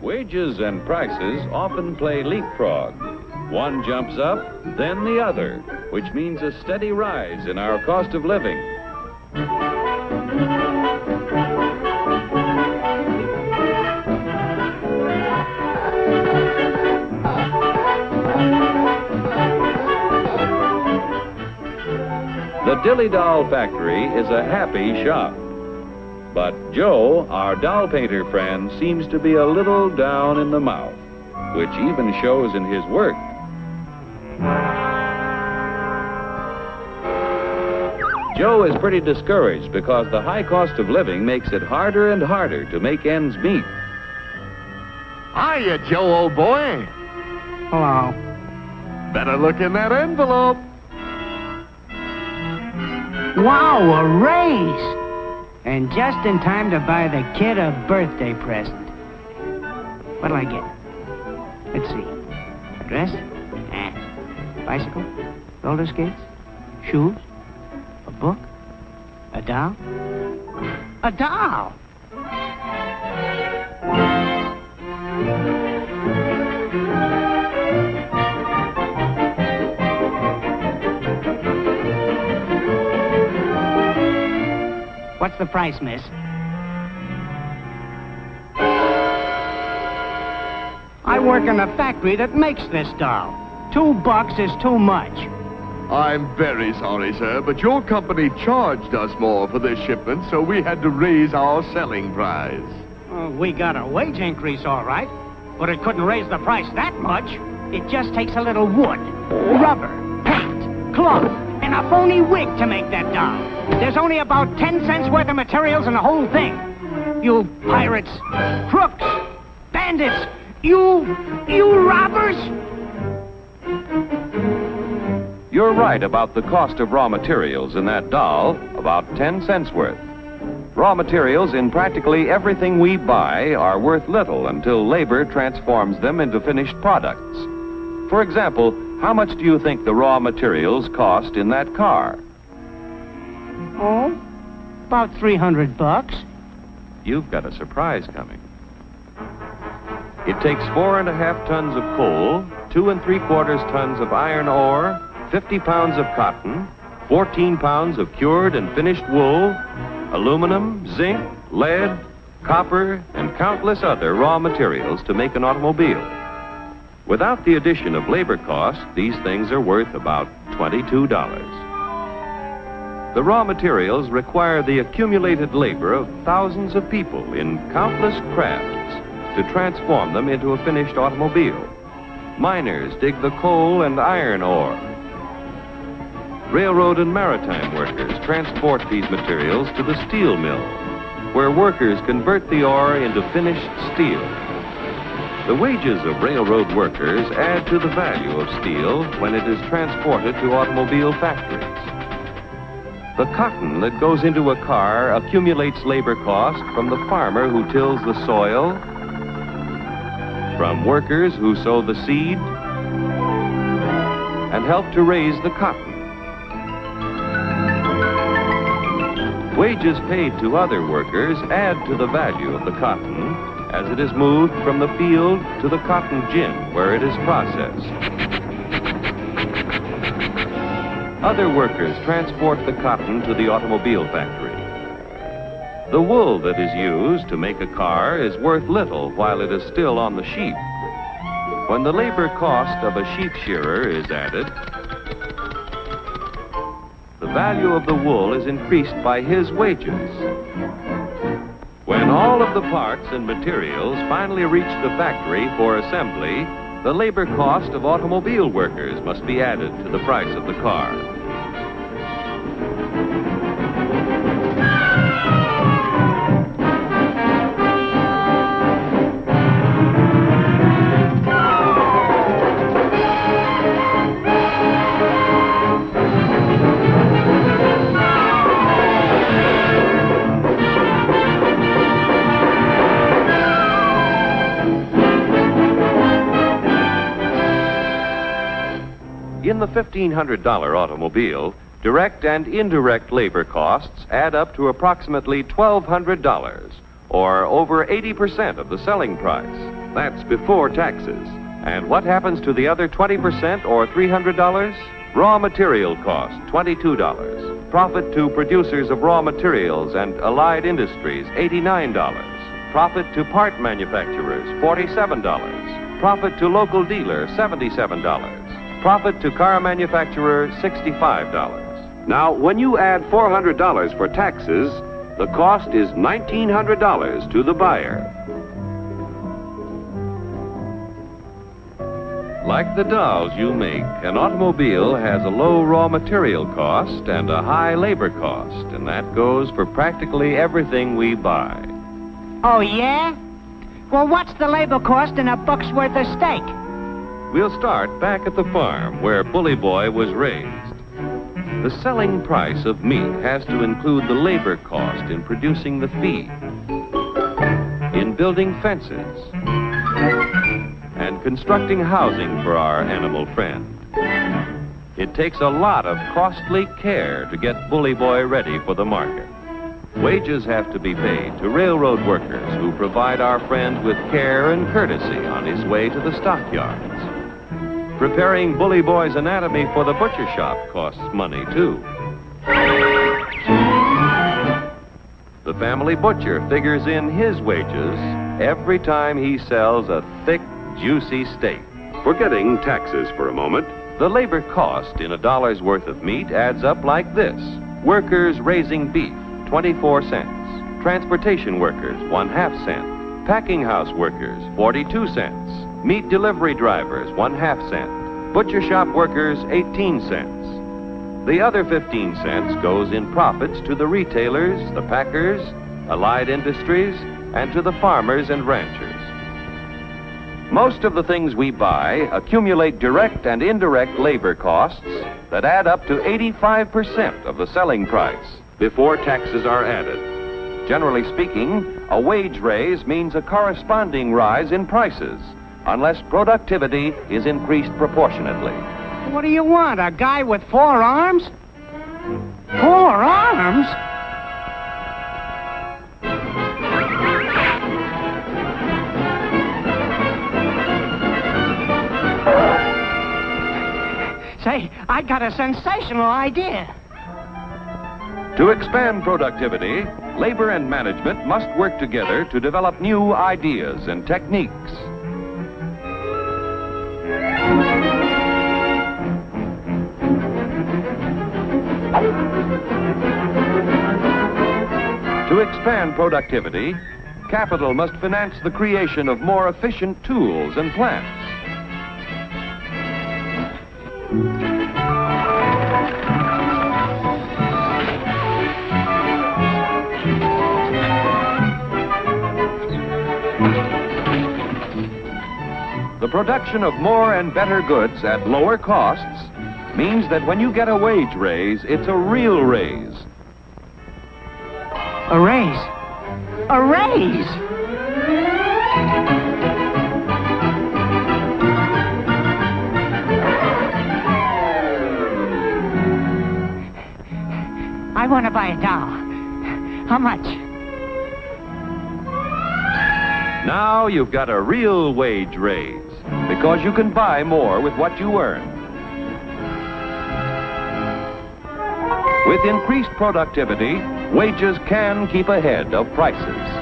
Wages and prices often play leapfrog. One jumps up, then the other, which means a steady rise in our cost of living. The Dilly Doll Factory is a happy shop. But Joe, our doll painter friend, seems to be a little down in the mouth, which even shows in his work. Joe is pretty discouraged because the high cost of living makes it harder and harder to make ends meet. Hiya, Joe, old boy. Hello. Better look in that envelope. Wow, a raise! And just in time to buy the kid a birthday present. What'll I get? Let's see. A dress? Bicycle? Roller skates? Shoes? A book? A doll? A doll! What's the price, miss? I work in a factory that makes this doll. $2 is too much. I'm very sorry, sir, but your company charged us more for this shipment, so we had to raise our selling price. We got a wage increase, all right, but it couldn't raise the price that much. It just takes a little wood, rubber, paint, cloth, and a phony wig to make that doll. There's only about 10 cents worth of materials in the whole thing. You pirates, crooks, bandits, you robbers! You're right about the cost of raw materials in that doll, about 10 cents worth. Raw materials in practically everything we buy are worth little until labor transforms them into finished products. For example, how much do you think the raw materials cost in that car? Oh, about $300. You've got a surprise coming. It takes 4.5 tons of coal, 2 3/4 tons of iron ore, 50 pounds of cotton, 14 pounds of cured and finished wool, aluminum, zinc, lead, copper, and countless other raw materials to make an automobile. Without the addition of labor costs, these things are worth about $22. The raw materials require the accumulated labor of thousands of people in countless crafts to transform them into a finished automobile. Miners dig the coal and iron ore. Railroad and maritime workers transport these materials to the steel mill, where workers convert the ore into finished steel. The wages of railroad workers add to the value of steel when it is transported to automobile factories. The cotton that goes into a car accumulates labor cost from the farmer who tills the soil, from workers who sow the seed, and help to raise the cotton. Wages paid to other workers add to the value of the cotton as it is moved from the field to the cotton gin where it is processed. Other workers transport the cotton to the automobile factory. The wool that is used to make a car is worth little while it is still on the sheep. When the labor cost of a sheep shearer is added, the value of the wool is increased by his wages. When all of the parts and materials finally reach the factory for assembly, the labor cost of automobile workers must be added to the price of the car. In the $1,500 automobile, direct and indirect labor costs add up to approximately $1,200, or over 80% of the selling price. That's before taxes. And what happens to the other 20% or $300? Raw material cost, $22. Profit to producers of raw materials and allied industries, $89. Profit to part manufacturers, $47. Profit to local dealer, $77. Profit to car manufacturer, $65. Now, when you add $400 for taxes, the cost is $1,900 to the buyer. Like the dolls you make, an automobile has a low raw material cost and a high labor cost, and that goes for practically everything we buy. Oh, yeah? Well, what's the labor cost in a buck's worth of steak? We'll start back at the farm where Bully Boy was raised. The selling price of meat has to include the labor cost in producing the feed, in building fences, and constructing housing for our animal friend. It takes a lot of costly care to get Bully Boy ready for the market. Wages have to be paid to railroad workers who provide our friend with care and courtesy on his way to the stockyards. Preparing Bully Boy's anatomy for the butcher shop costs money, too. The family butcher figures in his wages every time he sells a thick, juicy steak. Forgetting taxes for a moment, the labor cost in a dollar's worth of meat adds up like this. Workers raising beef, 24 cents. Transportation workers, 1/2 cent. Packing house workers, 42 cents. Meat delivery drivers, 1/2 cent. Butcher shop workers, 18 cents. The other 15 cents goes in profits to the retailers, the packers, allied industries, and to the farmers and ranchers. Most of the things we buy accumulate direct and indirect labor costs that add up to 85% of the selling price before taxes are added. Generally speaking, a wage raise means a corresponding rise in prices, unless productivity is increased proportionately. What do you want, a guy with 4 arms? 4 arms? Say, I got a sensational idea. To expand productivity, labor and management must work together to develop new ideas and techniques. To expand productivity, capital must finance the creation of more efficient tools and plants. The production of more and better goods at lower costs means that when you get a wage raise, it's a real raise. A raise? A raise! I want to buy a doll. How much? Now you've got a real wage raise, because you can buy more with what you earn. With increased productivity, wages can keep ahead of prices.